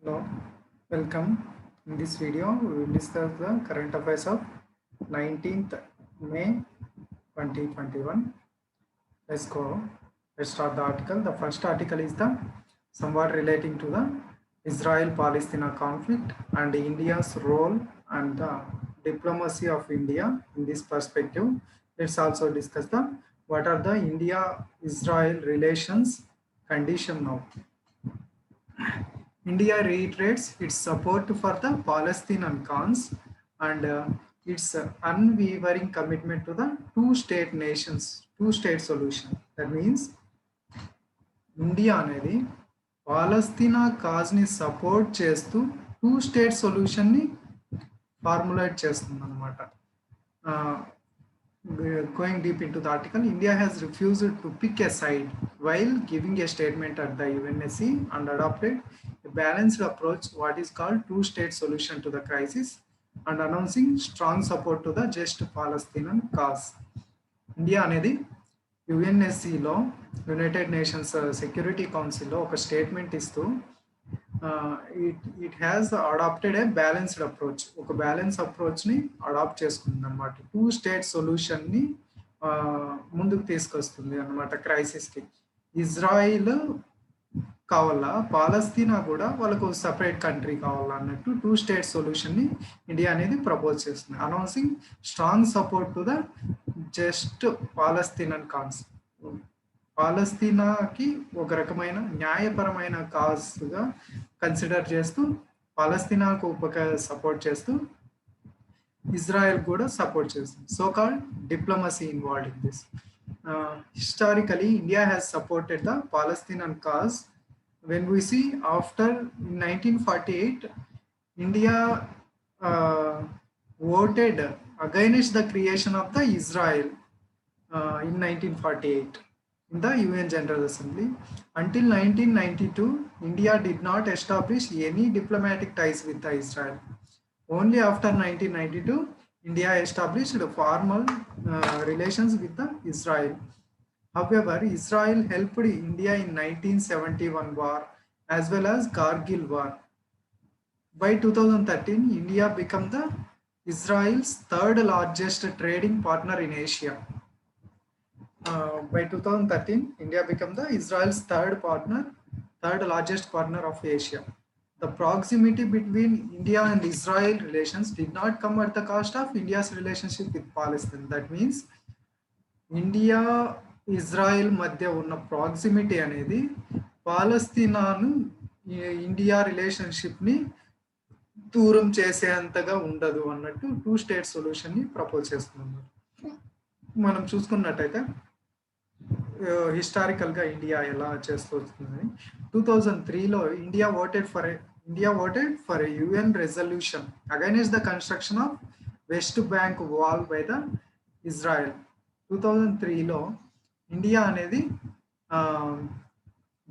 Hello, welcome. In this video, we will discuss the current affairs of 19th May 2021. Let's go. Let's start the article. The first article is the somewhat relating to the Israel-Palestina conflict and India's role and the diplomacy of India in this perspective. Let's also discuss the what are the India-Israel relations condition now. India reiterates its support for the Palestinian cause and its unwavering commitment to the two-state nations, two-state solution. That means India అనేది పాలస్తీనా కాజ్ని support చేస్తూ two state సొల్యూషన్ని formulate చేస్తుంది అనమాట. Going deep into the article, India has refused to pick a side while giving a statement at the UNSC and adopted a balanced approach, what is called two-state solution to the crisis, and announcing strong support to the just Palestinian cause. India అనేది యుఎన్ఎస్సిలో United nations security కౌన్సిల్లో ఒక statement ఇస్తూ it has adopted a balanced approach, ఒక balance అప్రోచ్ని adapt చేసుకుంది అనమాట. Two state సొల్యూషన్ని ముందుకు తీసుకొస్తుంది అనమాట క్రైసిస్కి. ఇజ్రాయిల్ కావాలా, పాలస్తీనా కూడా వాళ్ళకు సపరేట్ కంట్రీ కావాలా అన్నట్టు టూ స్టేట్ సొల్యూషన్ని ఇండియా అనేది ప్రపోజ్ చేస్తుంది. Announcing strong support to the just Palestinian cause. పాలస్తీనాకి ఒక రకమైన న్యాయపరమైన కాజ్గా కన్సిడర్ చేస్తూ పాలస్తీనాకు సపోర్ట్ చేస్తూ ఇజ్రాయెల్ కూడా సపోర్ట్ చేస్తుంది. So called diplomacy involved in this. Historically, India has supported the Palestinian cause. When we see after 1948, India voted against the creation of the Israel in 1948 in the UN General Assembly. Until 1992, India did not establish any diplomatic ties with the Israel. Only after 1992, India established formal relations with the Israel. However, Israel helped India in 1971 war as well as Kargil war. By 2013, India became the Israel's third largest trading partner in Asia. By 2013, India became the Israel's third largest partner of Asia. The proximity between India and Israel relations did not come at the cost of India's relationship with Palestine. That means India Israel మధ్య ఉన్న proximity అనేది పాలస్తీనాను India రిలేషన్షిప్ని దూరం చేసేంతగా ఉండదు అన్నట్టు two state సొల్యూషన్ని propose చేస్తున్నారు. మనం చూసుకున్నట్టయితే హిస్టారికల్గా India ఎలా చేస్తూ వస్తుందని 2003లో India voted for a UN resolution against the construction of West Bank wall by the Israel. 2003లో ఇండియా అనేది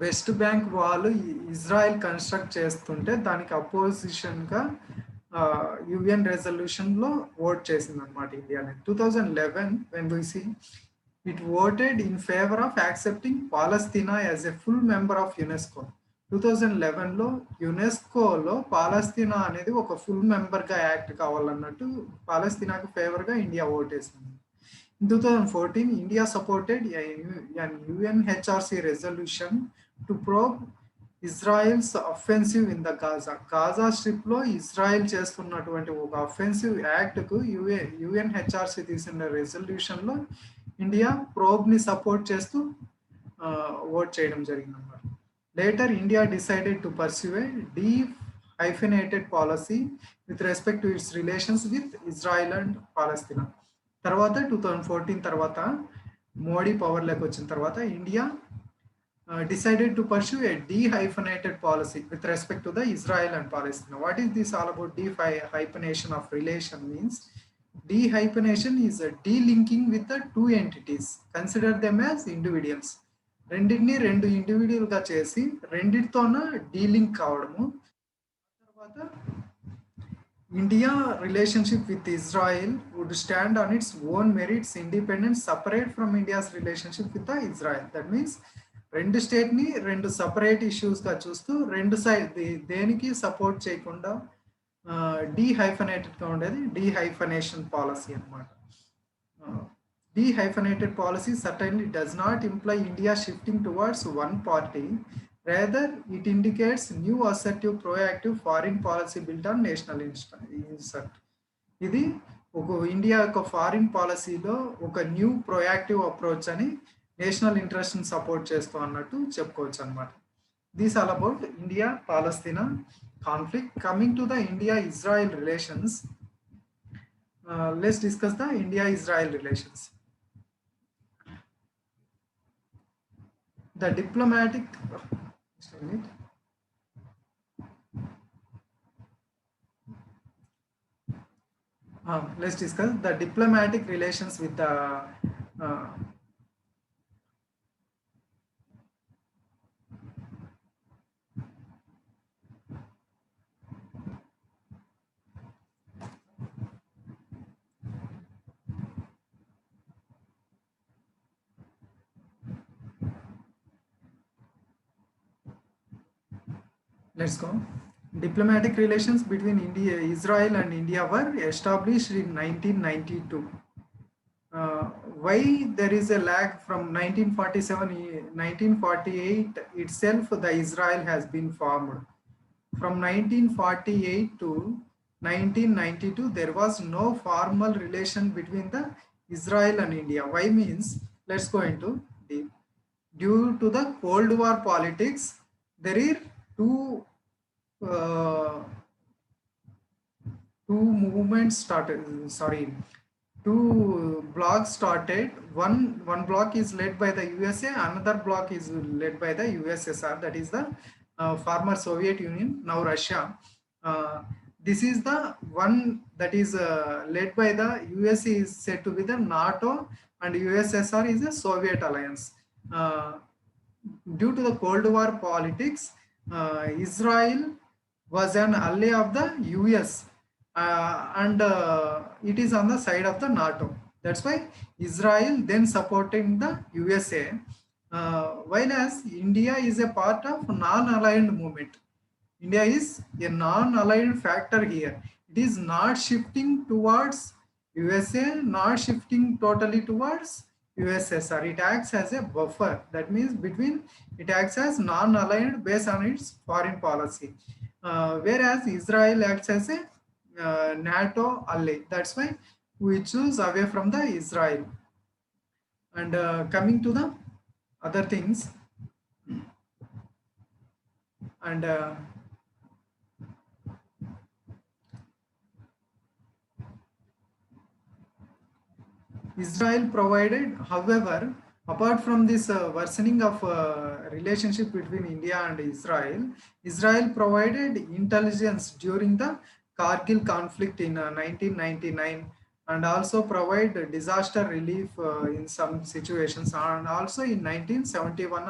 West Bank wall Israel construct చేస్తుంటే దానికి అపోజిషన్గా యుఎన్ రెజల్యూషన్లో ఓట్ చేసింది అనమాట ఇండియా అనేది. 2011 when we see it voted in favour of accepting Palestine as a full member of UNESCO. 2011లో యునెస్కోలో Palestine అనేది ఒక ఫుల్ మెంబర్గా యాక్ట్ కావాలన్నట్టు పాలస్తీనాకు ఫేవర్గా ఇండియా ఓటేసింది. In 2014, India supported an UNHRC resolution to probe Israel's offensive in the Gaza Stripలో ఇజ్రాయెల్ చేస్తున్నటువంటి ఒక అఫెన్సివ్ యాక్ట్కు యుఎన్హెచ్ఆర్సి తీసిన రెజల్యూషన్లో ఇండియా ప్రోబ్ని సపోర్ట్ చేస్తూ ఓట్ చేయడం జరిగిందన్నమాట. Later India decided to pursue a de-hyphenated policy with respect to its relations with Israel and Palestine. తర్వాత 2014 తర్వాత మోడీ పవర్లోకి వచ్చిన తర్వాత India decided to pursue a de-hyphenated policy with respect to the Israel and Palestine. What is this all about? De-hyphenation of relation means de-hyphenation is a de-linking with the two entities. Consider them as individuals. రెండింటిని రెండు ఇండివిజువల్గా చేసి రెండింటితోన delink కావడము. తర్వాత India relationship with Israel would stand on its own merits, independent, separate from India's relationship with the Israel. That means రెండు స్టేట్ని రెండు separate ఇష్యూస్గా చూస్తూ రెండు సైడ్ దేనికి సపోర్ట్ చేయకుండా డీహైఫనేటెడ్గా ఉండేది డీహైఫనేషన్ పాలసీ అనమాట. Dehyphenated policy certainly does not imply India shifting towards one party. Rather, it indicates new assertive, proactive foreign policy built on national insert. ఇది ఒక ఇండియా యొక్క ఫారిన్ పాలసీలో ఒక న్యూ ప్రొయాక్టివ్ అప్రోచ్ అని నేషనల్ ఇంట్రెస్ట్ని సపోర్ట్ చేస్తూ అన్నట్టు చెప్పుకోవచ్చు అనమాట. These all about India Palestine conflict. Coming to the India Israel relations, let's discuss the India Israel relations. The diplomatic let's discuss the diplomatic relations with the let's go. Diplomatic relations between Israel and India were established in 1992. Why there is a lag from 1948 itself? The Israel has been formed. From 1948 to 1992, there was no formal relation between the Israel and India. Why means, let's go into deep. Due to the Cold War politics, there are two movements started. Two blocks started. One block is led by the USA, another block is led by the USSR, that is the former Soviet Union, now Russia. This is the one that is led by the USA is said to be the NATO, and USSR is the Soviet alliance. Due to the Cold War politics, Israel was an ally of the US, and it is on the side of the NATO. That's why Israel then supporting the USA, while as India is a part of non-aligned movement. India is a non-aligned factor here. It is not shifting towards USA, not shifting totally towards USSR. It acts as a buffer. That means between, it acts as non-aligned based on its foreign policy. Whereas Israel acts as a NATO ally. That's why we choose away from the Israel. And coming to the other things, and Israel provided, however, apart from this worsening of relationship between India and Israel, Israel provided intelligence during the Kargil conflict in 1999, and also provide disaster relief in some situations. And also in 1971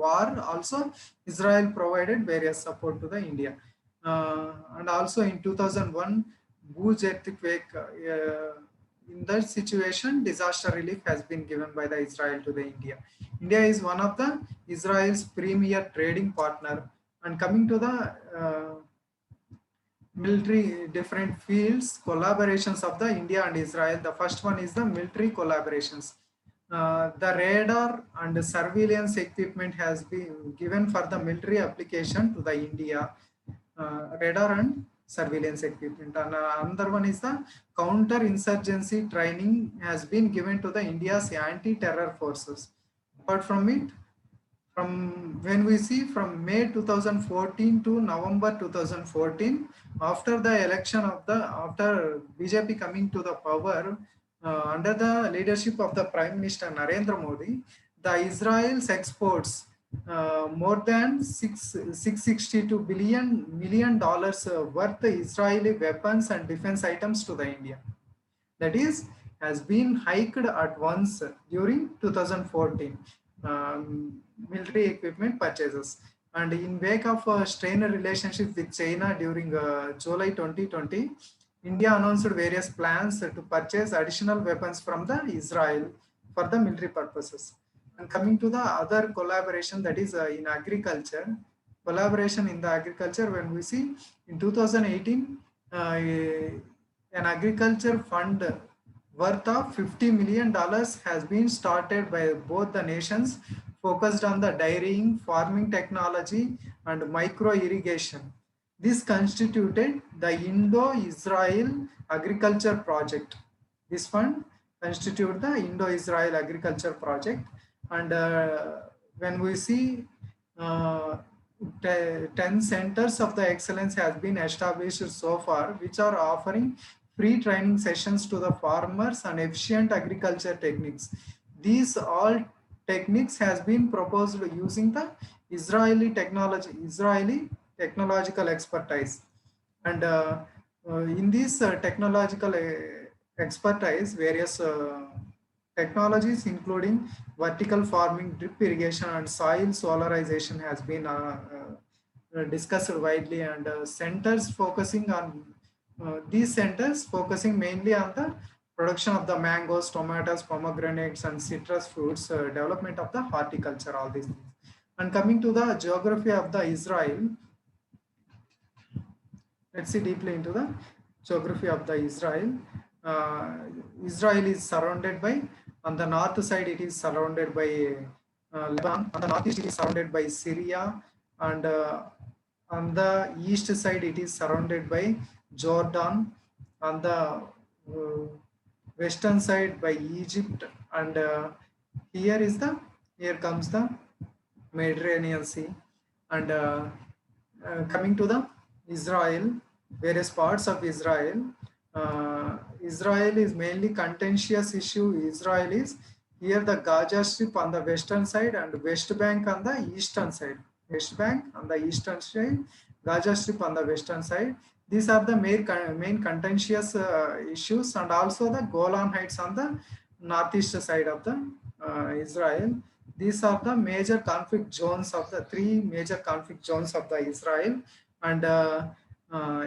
war, also Israel provided various support to the India. And also in 2001 Bhuj earthquake, in that situation, disaster relief has been given by the Israel to the India. India is one of the Israel's premier trading partner. And coming to the military different fields, collaborations of the India and Israel. The first one is the military collaborations. The radar and the surveillance equipment has been given for the military application to the India. Radar and surveillance equipment. And another one is the counter-insurgency training has been given to the India's anti-terror forces. Apart from it, from when we see from May 2014 to November 2014, after the election of the, after BJP coming to the power, under the leadership of the Prime Minister Narendra Modi, the Israel's exports more than $662 million worth Israeli weapons and defense items to the India. That is, has been hiked at once during 2014 military equipment purchases. And in wake of a strained relationship with China during July 2020, India announced various plans to purchase additional weapons from the Israel for the military purposes. And coming to the other collaboration, that is in agriculture, collaboration in the agriculture, when we see in 2018, an agriculture fund worth of $50 million has been started by both the nations, focused on the dairying, farming technology, and micro irrigation. This constituted the Indo-Israel Agriculture Project. This fund constitute the Indo-Israel Agriculture Project. And when we see uh, 10 centers of the excellence has been established so far, which are offering free training sessions to the farmers and efficient agriculture techniques. These all techniques has been proposed using the Israeli technological expertise. And in this technological expertise, various technologies including vertical farming, drip irrigation, and soil solarization has been discussed widely. And centers focusing on these centers focusing mainly on the production of the mangoes, tomatoes, pomegranates, and citrus fruits, development of the horticulture, all these things. And coming to the geography of the Israel, let's see deeply into the geography of the Israel. Uh, Israel is surrounded by, on the north side, it is surrounded by Lebanon. On the northeast, it is surrounded by Syria, and on the east side, it is surrounded by Jordan. On the western side, by Egypt, and here comes the Mediterranean Sea. And coming to the Israel, various parts of Israel. Israel is mainly contentious issue. Israel is here the Gaza Strip on the western side and West Bank on the eastern side. West Bank on the eastern side, Gaza Strip on the western side. These are the main contentious issues, and also the Golan Heights on the northeast side of the Israel. These are the major conflict zones of the three major conflict zones of the Israel. And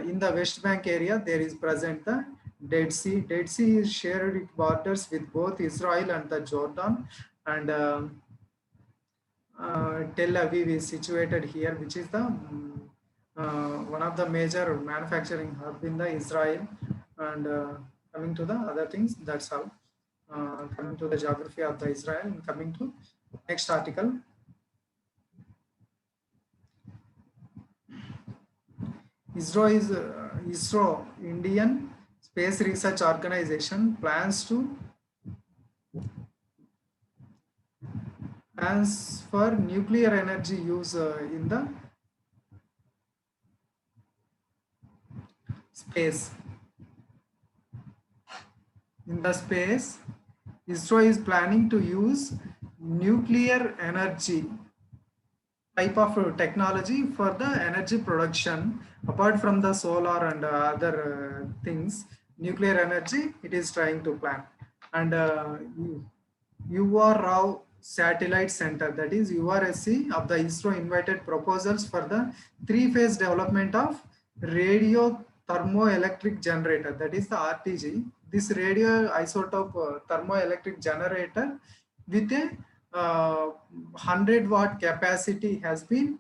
in the West Bank area, there is present the Dead Sea. Dead Sea is shared its borders with both Israel and the Jordan. And Tel Aviv is situated here, which is the one of the major manufacturing hub in the Israel. And coming to the other things, that's all. Coming to the geography of the Israel, and coming to next article. ISRO, Indian Space Research Organization, plans for nuclear energy use in the space. In the space, ISRO is planning to use nuclear energy type of technology for the energy production. Apart from the solar and other things, nuclear energy it is trying to plan. And UR Rao Satellite Center, that is URSC of the ISRO, invited proposals for the three-phase development of radio thermoelectric generator, that is the RTG. This radio isotope thermoelectric generator with a 100-watt capacity has been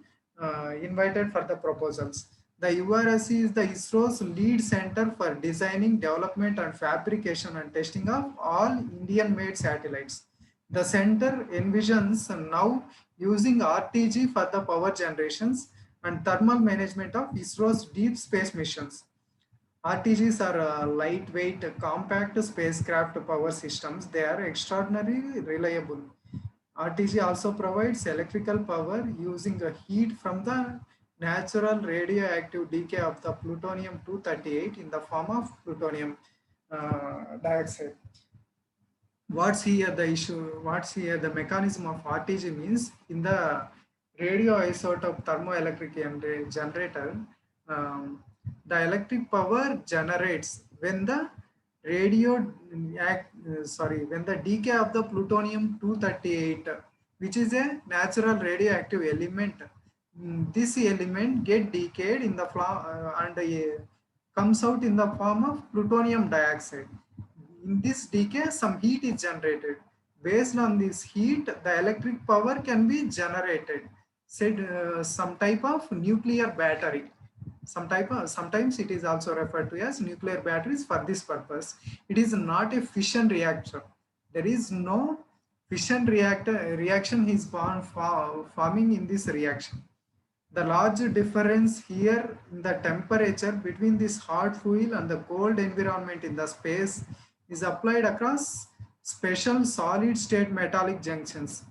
invited for the proposals. The URSC is the ISRO's lead center for designing, development, and fabrication and testing of all Indian-made satellites. The center envisions now using RTG for the power generations and thermal management of ISRO's deep space missions. RTGs are lightweight, compact spacecraft power systems. They are extraordinarily reliable. RTG also provides electrical power using a heat from the natural radioactive decay of the plutonium-238 in the form of plutonium dioxide. What's here the issue? What's here the mechanism of RTG means? In the radioisotope thermoelectric generator, the electric power generates when the when the decay of the plutonium-238, which is a natural radioactive element. This element get decayed in the and comes out in the form of plutonium dioxide. In this decay, some heat is generated. Based on this heat, the electric power can be generated. Said some type of nuclear battery. Sometimes it is also referred to as nuclear batteries for this purpose. It is not a fission reactor. There is no fission reaction is forming in this reaction. The large difference here in the temperature between this hot fuel and the cold environment in the space is applied across special solid state metallic junctions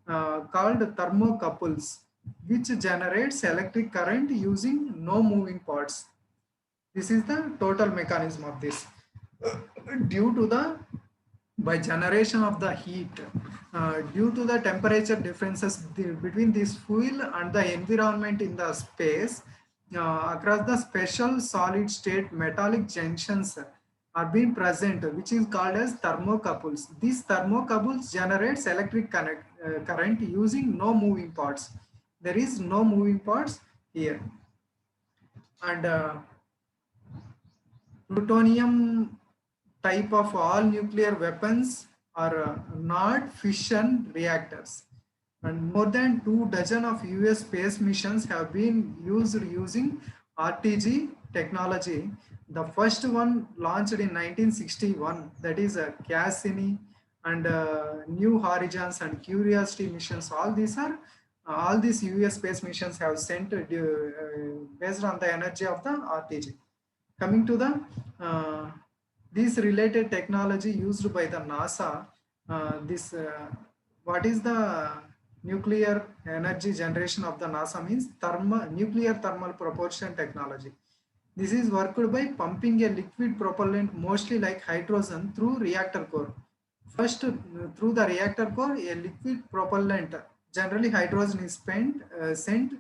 called thermocouples, which generates electric current using no moving parts. This is the total mechanism of this. Due to the by generation of the heat, due to the temperature differences between this fuel and the environment in the space, across the special solid state metallic junctions are being present, which is called as thermocouples. These thermocouples generates electric current using no moving parts. There is no moving parts here. And plutonium type of all nuclear weapons are not fission reactors. And more than 2 dozen of US space missions have been used using RTG technology. The first one launched in 1961, that is Cassini and New Horizons and Curiosity missions. All these US space missions have sent based on the energy of the RTG. Coming to the this related technology used by the NASA, what is the nuclear energy generation of the NASA means nuclear thermal propulsion technology. This is worked by pumping a liquid propellant mostly like hydrogen through reactor core. First, through the reactor core, a liquid propellant, generally hydrogen is sent.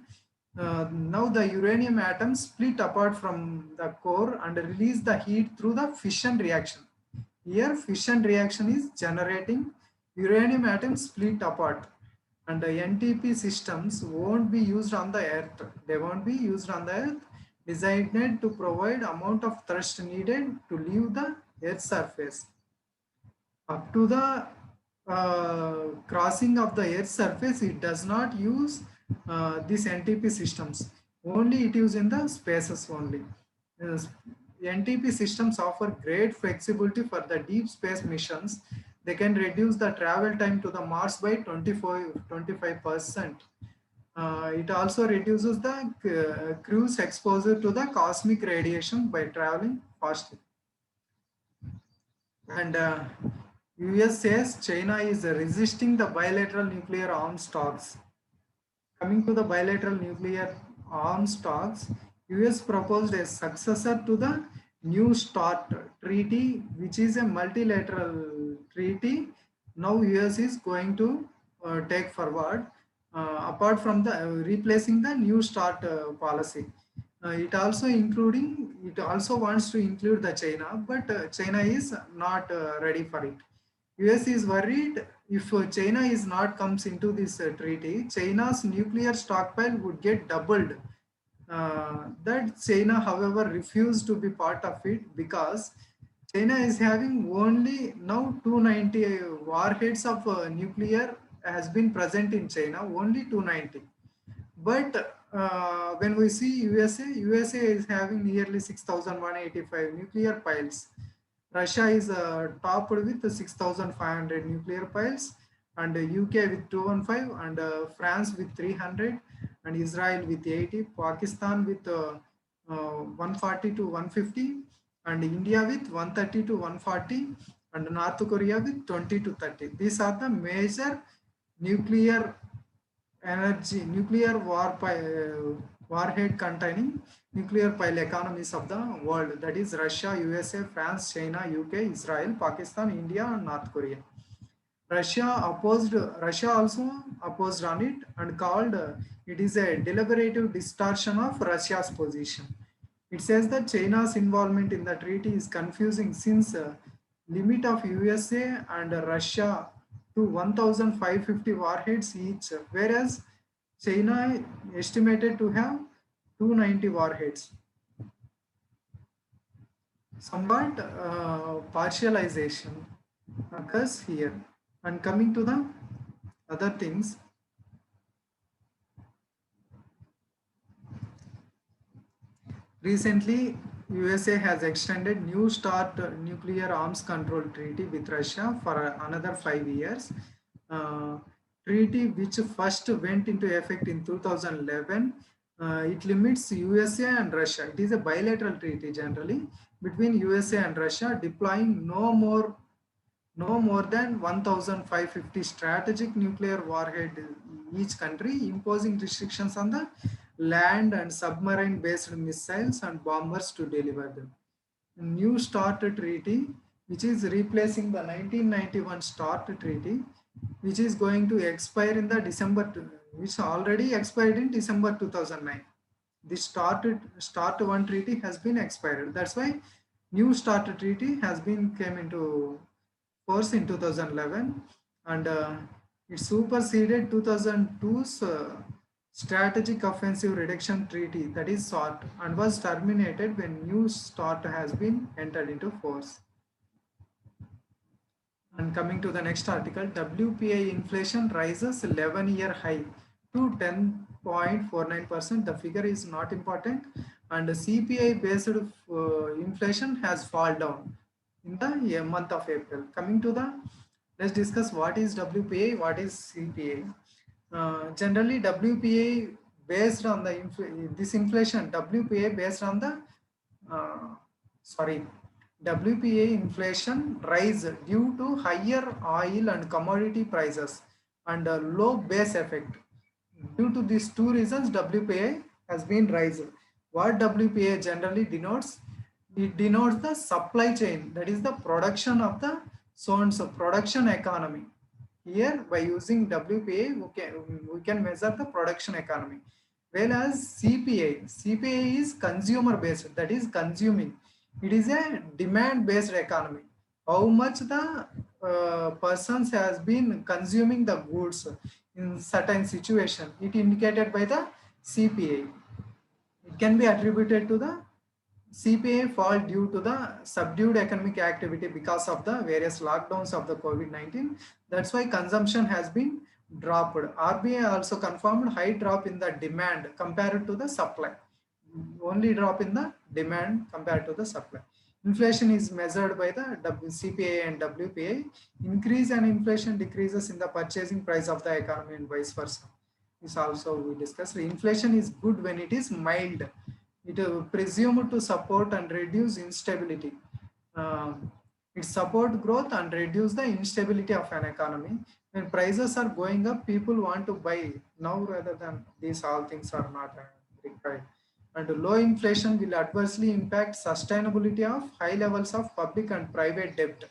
Now the uranium atoms split apart from the core and release the heat through the fission reaction. Here fission reaction is generating uranium atoms split apart, and the NTP systems won't be used on the earth. They won't be used on the earth, designed to provide amount of thrust needed to leave the earth's surface. Up to the crossing of the earth's surface, it does not use these NTP systems. Only it is in the spaces only. Uh, NTP systems offer great flexibility for the deep space missions. They can reduce the travel time to the Mars by 25%. It also reduces the crew's exposure to the cosmic radiation by traveling faster. And US says China is resisting the bilateral nuclear arms talks. Coming to the bilateral nuclear arms talks, US proposed a successor to the New START treaty, which is a multilateral treaty. Now US is going to take forward, apart from the replacing the New START policy. It also wants to include the China, but China is not ready for it. US is worried if China is not comes into this treaty, China's nuclear stockpile would get doubled. That China, however, refused to be part of it because China is having only now 290 warheads of nuclear has been present in China, only 290. But when we see USA is having nearly 6,185 nuclear piles. Russia is topped with 6,500 nuclear piles, and UK with 215, and France with 300, and Israel with 80, Pakistan with 140 to 150, and India with 130 to 140, and North Korea with 20 to 30. These are the major nuclear nuclear warhead containing nuclear pile economies of the world, that is Russia, USA, France, China, UK, Israel, Pakistan, India, and North Korea. Russia also opposed on it and called it is a deliberative distortion of Russia's position. It says that China's involvement in the treaty is confusing since limit of USA and Russia to 1,550 warheads each, whereas China estimated to have 290 warheads. Somewhat partialization occurs here. And coming to the other things, recently USA has extended New START nuclear arms control treaty with Russia for another 5 years. Uh, Treaty which first went into effect in 2011. It limits USA and Russia. It is a bilateral treaty generally between USA and Russia, deploying no more than 1,550 strategic nuclear warhead in each country, imposing restrictions on the land and submarine based missiles and bombers to deliver them. New START treaty, which is replacing the 1991 START treaty, which is going to expire in the which already expired in December 2009. The START 1 treaty has been expired. That's why new START treaty has been came into force in 2011, and it superseded 2002's Strategic Offensive Reduction Treaty, that is SORT, and was terminated when new START has been entered into force. And coming to the next article, WPI inflation rises 11-year high to 10.49%. The figure is not important. And CPI based inflation has fallen down in the month of April. Coming to the, let's discuss what is WPI, what is CPI. Generally, WPI based on the this inflation, WPI based on the uh, sorry, WPA inflation rise due to higher oil and commodity prices and a low base effect. Due to these two reasons, WPA has been rising. What WPA generally denotes? It denotes the supply chain, that is the production of the so production economy. Here, by using WPA, we can measure the production economy. Whereas CPA is consumer based, that is consuming. It is a demand based economy. How much the persons has been consuming the goods in certain situation, it indicated by the CPA. It can be attributed to the CPA fall due to the subdued economic activity because of the various lockdowns of the COVID-19. That's why consumption has been dropped. RBI also confirmed high drop in the demand compared to the supply. Only drop in the demand compared to the supply. Inflation is measured by the CPA and WPA. Increase and inflation decreases in the purchasing price of the economy and vice versa. This also we discussed. Inflation is good when it is mild. It presumed to support and reduce instability. It support growth and reduce the instability of an economy. When prices are going up, people want to buy now rather than these all things are not required. And low inflation will adversely impact sustainability of high levels of public and private debt.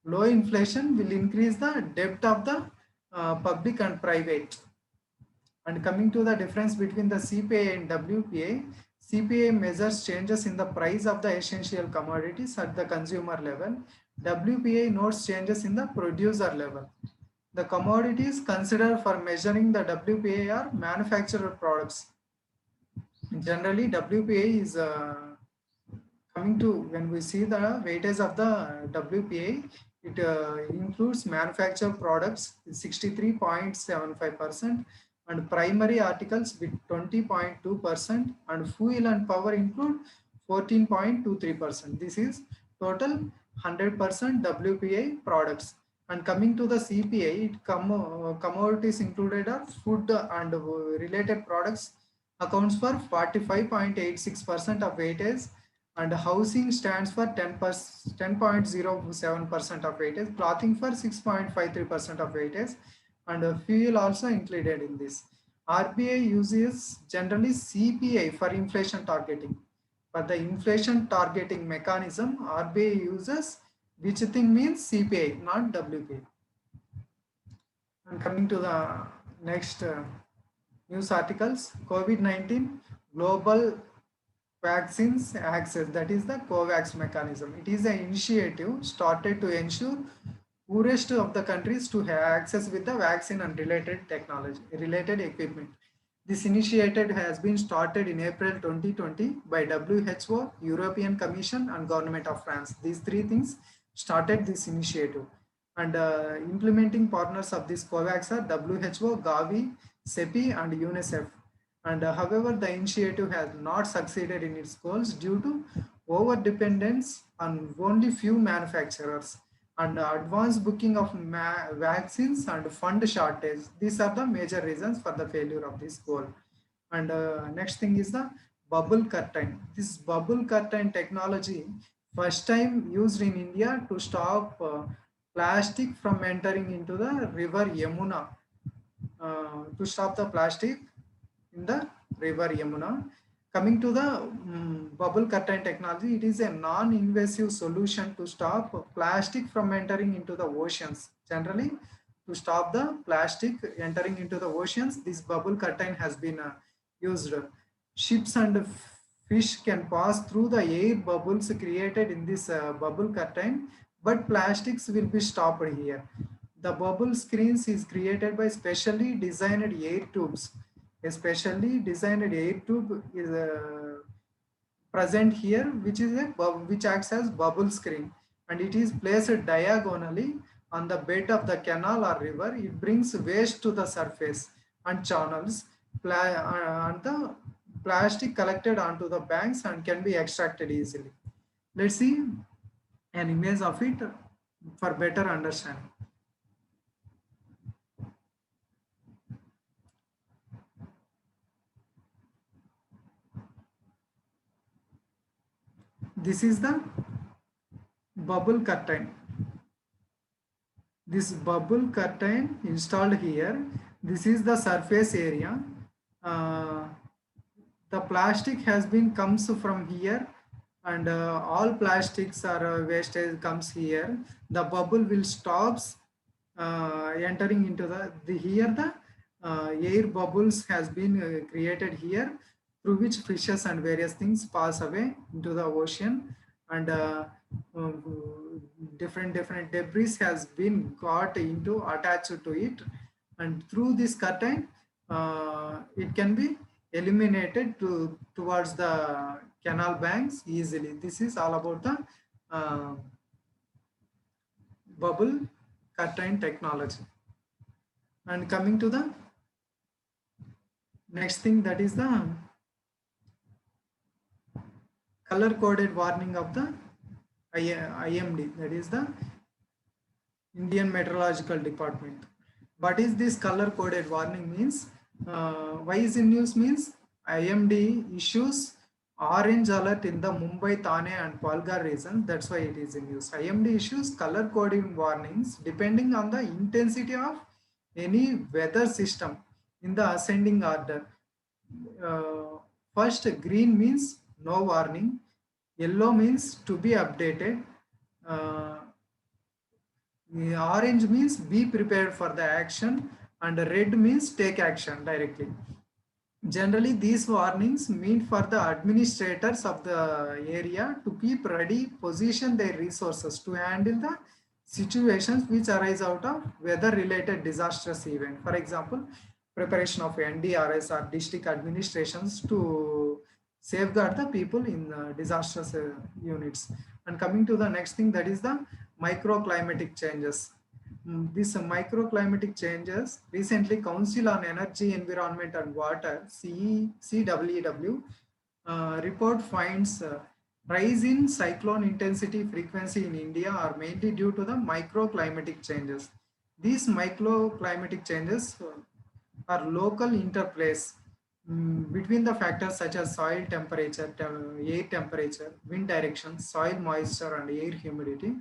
Low inflation will increase the debt of the public and private. And coming to the difference between the CPI and WPI, CPI measures changes in the price of the essential commodities at the consumer level. WPI notes changes in the producer level. The commodities considered for measuring the WPI are manufactured products. Generally, WPI is coming to, when we see the weightage of the WPI, it includes manufactured products 63.75%, and primary articles with 20.2%, and fuel and power include 14.23%. This is total 100% WPI products. And coming to the CPI, commodities included are food and related products accounts for 45.86% of weightage, and housing stands for 10.07% of weightage, clothing for 6.53% of weightage, and fuel also included in this. RBI uses generally CPI for inflation targeting. For the inflation targeting mechanism, RBI uses which thing means CPI, not WPI. And coming to the next news articles, COVID-19 global vaccines access, that is the COVAX mechanism. It is an initiative started to ensure poorest of the countries to have access with the vaccine and related technology, related equipment. This initiative has been started in April 2020 by WHO, European Commission and Government of France. These three things started this initiative. And implementing partners of this COVAX are WHO, Gavi, CEPI, and UNICEF. And however, the initiative has not succeeded in its goals due to over dependence on only few manufacturers and advanced booking of vaccines and fund shortage. These are the major reasons for the failure of this goal. And next thing is the bubble curtain. This bubble curtain technology first time used in India to stop plastic from entering into the river Yamuna. To stop the plastic in the river Yamuna. Coming to the bubble curtain technology, it is a non-invasive solution to stop plastic from entering into the oceans. Generally, to stop the plastic entering into the oceans, this bubble curtain has been used. Ships and fish can pass through the air bubbles created in this bubble curtain, but plastics will be stopped here. The bubble screens is created by specially designed air tubes. A specially designed air tube is present here, which is which acts as bubble screen, and it is placed diagonally on the bed of the canal or river. It brings waste to the surface and channels, and the plastic collected onto the banks and can be extracted easily. Let's see an image of it for better understanding. This is the bubble curtain. This bubble curtain installed here. This is the surface area. Uh, the plastic has been comes from here, and all plastics or wastage comes here. The bubble will stops entering into the here the air bubbles has been created here, through which fishes and various things pass away into the ocean, and uh, different debris has been got into attached to it, and through this curtain it can be eliminated towards the canal banks easily. This is all about the uh, bubble curtain technology. And coming to the next thing, that is the color coded warning of the IMD, that is the Indian Meteorological Department. What is this color coded warning means? Why is in news means IMD issues orange alert in the Mumbai, Thane and Palghar region. That's why it is in news. IMD issues color coding warnings depending on the intensity of any weather system in the ascending order. First, green means no warning, yellow means to be updated, uh, orange means be prepared for the action, and red means take action directly. Generally, these warnings mean for the administrators of the area to keep ready, position their resources to handle the situations which arise out of weather-related disastrous event. For example, preparation of NDRS or district administrations to safeguard the people in disastrous units. And coming to the next thing, that is the microclimatic changes. These microclimatic changes, recently Council on Energy, Environment and Water, CWEW, report finds rise in cyclone intensity frequency in India are mainly due to the microclimatic changes. These microclimatic changes are local interplays between the factors such as soil temperature, air temperature, wind direction, soil moisture and air humidity.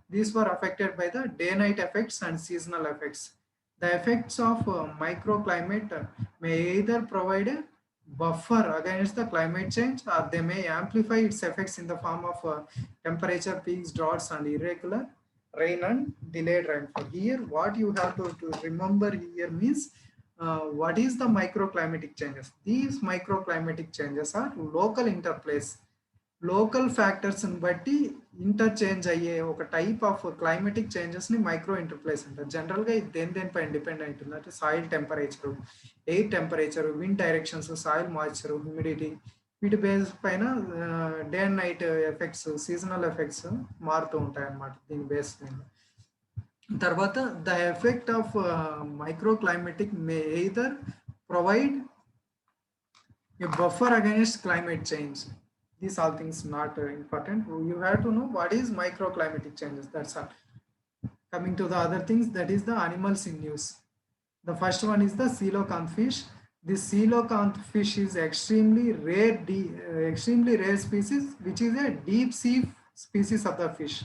These were affected by the day-night effects and seasonal effects. The effects of microclimate may either provide a buffer against the climate change, or they may amplify its effects in the form of temperature peaks, droughts, and irregular rain and delayed rainfall. Here, what you have to remember here means what is the microclimatic changes? These microclimatic changes are local interplays. Local ఫ్యాక్టర్స్ని బట్టి interchange అయ్యే ఒక type of climatic చేంజెస్ని micro interplays అంటారు. జనరల్గా ఇది దేనిపైన depend అయి ఉంటుంది అంటే soil temperature, air temperature, wind directions, soil moisture, humidity, వీటి బేస్ పైన day and night effects, seasonal effects మారుతూ ఉంటాయి అన్నమాట దీని బేస్ మీద. Tarvata, the effect of microclimatic may either provide a buffer against climate change. These all things not important. You have to know what is microclimatic changes. That's all. Coming to the other things, that is the animals in use. The first one is the coelacanth fish. This coelacanth fish is extremely rare species, which is a deep sea species of the fish.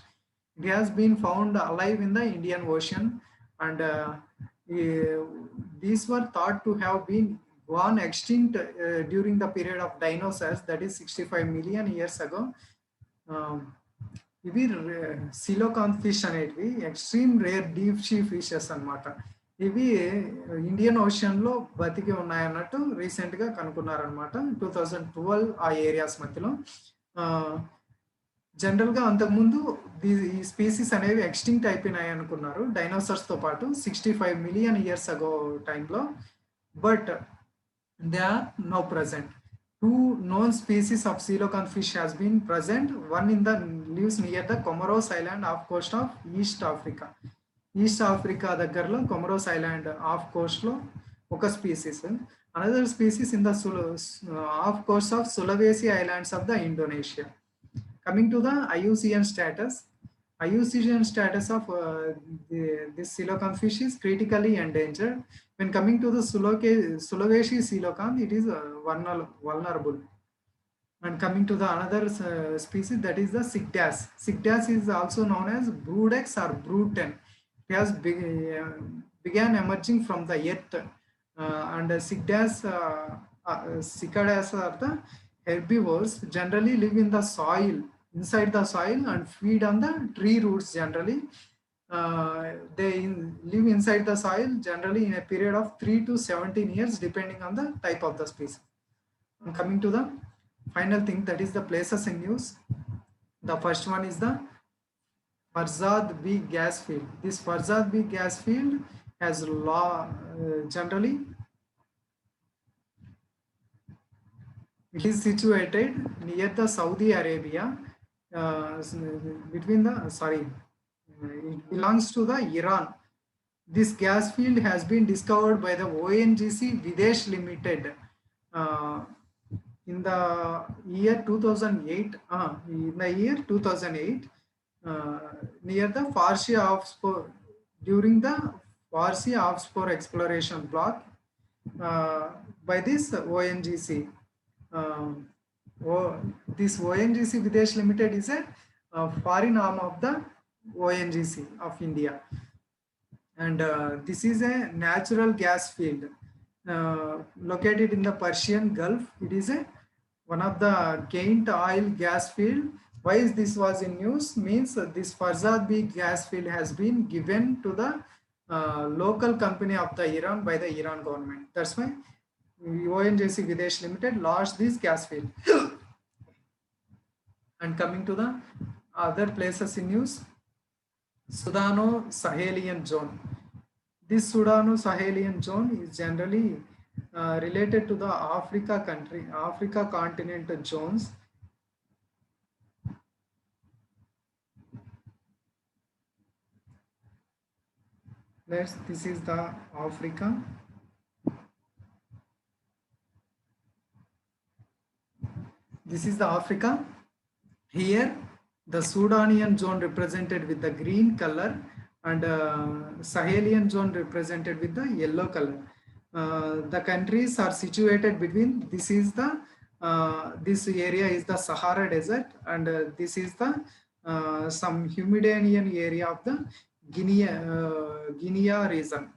It has been found alive in the Indian Ocean, and these were thought to have been gone extinct during the period of dinosaurs, that is 65 million years ago. Um, ఇవి సిలోకాన్ fish అనేటివి extreme rare deep sea fishes అన్నమాట. ఇవి Indian ocean లో బతికి ఉన్నాయన్నట్టు recent గా కనుక్కున్నారనమాట 2012 ఆ areas మధ్యలో. General గా అంతకుముందు ఈ స్పీసీస్ అనేవి ఎక్స్టింక్ట్ అయిపోయినాయి అనుకున్నారు డైనోసార్స్ తో పాటు 65 మిలియన్ ఇయర్స్ అగో టైంలో. But they are now present. Two known species of coelacanth fish has been present. One in the lives near the Comoros Island off coast of East Africa. East Africa దగ్గరలో Comoros Island off coast లో ఒక species. Another species in the off coast of Sulawesi Islands of the Indonesia. Coming to the IUCN status. IUCN status of this coelacanth fish is critically endangered. When coming to the Sulawesi coelacanth, it is vulnerable. And coming to the another species, that is the Sigdas. Sigdas is also known as Broodex or Brooten. It has began emerging from the earth, and Sigdas, cicadas are the herbivores, generally live in the soil, inside the soil, and feed on the tree roots generally. They live inside the soil generally in a period of 3 to 17 years depending on the type of the species. And coming to the final thing, that is the places in use. The first one is the Farzad B gas field. This Farzad B gas field has generally it is situated near the Saudi Arabia, between the it belongs to the Iran. This gas field has been discovered by the ONGC Videsh Limited in the year 2008. Near the Farsi Offspur, during the Farsi Offspur exploration block by this ONGC. This ONGC Videsh Limited is a foreign arm of the ONGC of India, and this is a natural gas field located in the Persian Gulf. It is one of the gained oil gas field. Why is this was in news means this Farzad B gas field has been given to the local company of the Iran by the Iran government. That's why ONGC Videsh Limited launched this gas field. And coming to the other places in use, Sudano-Sahelian zone. This Sudano-Sahelian zone is generally related to the Africa continent zones. This is the Africa. This is the Africa. Here the Sudanian zone represented with the green color, and Sahelian zone represented with the yellow color. The countries are situated between, this is the this area is the Sahara Desert, and this is the some Humidanian area of the Guinea region.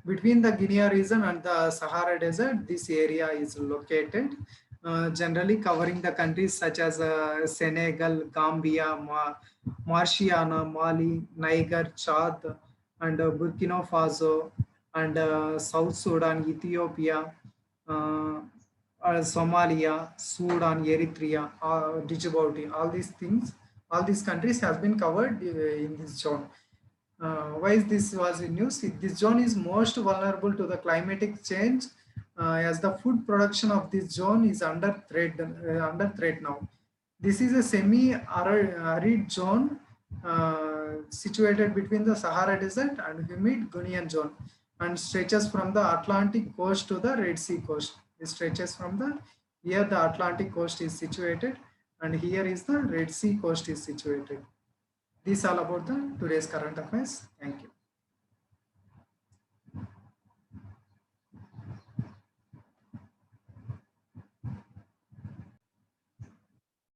Between the Guinea region and the Sahara Desert, this area is located, generally covering the countries such as Senegal, Gambia, Mauritania, Mali, Niger, Chad, and Burkina Faso, and South Sudan, Ethiopia, Somalia, Sudan, Eritrea, Djibouti. All these things, all these countries have been covered in this zone. Why is this was in news? This zone is most vulnerable to the climatic change, as the food production of this zone is under threat now. This is a semi-arid zone situated between the Sahara Desert and humid Gunian zone, and stretches from the Atlantic coast to the Red Sea coast. It stretches from the, here the Atlantic coast is situated, and here is the Red Sea coast is situated. This all about the today's current affairs. Thank you.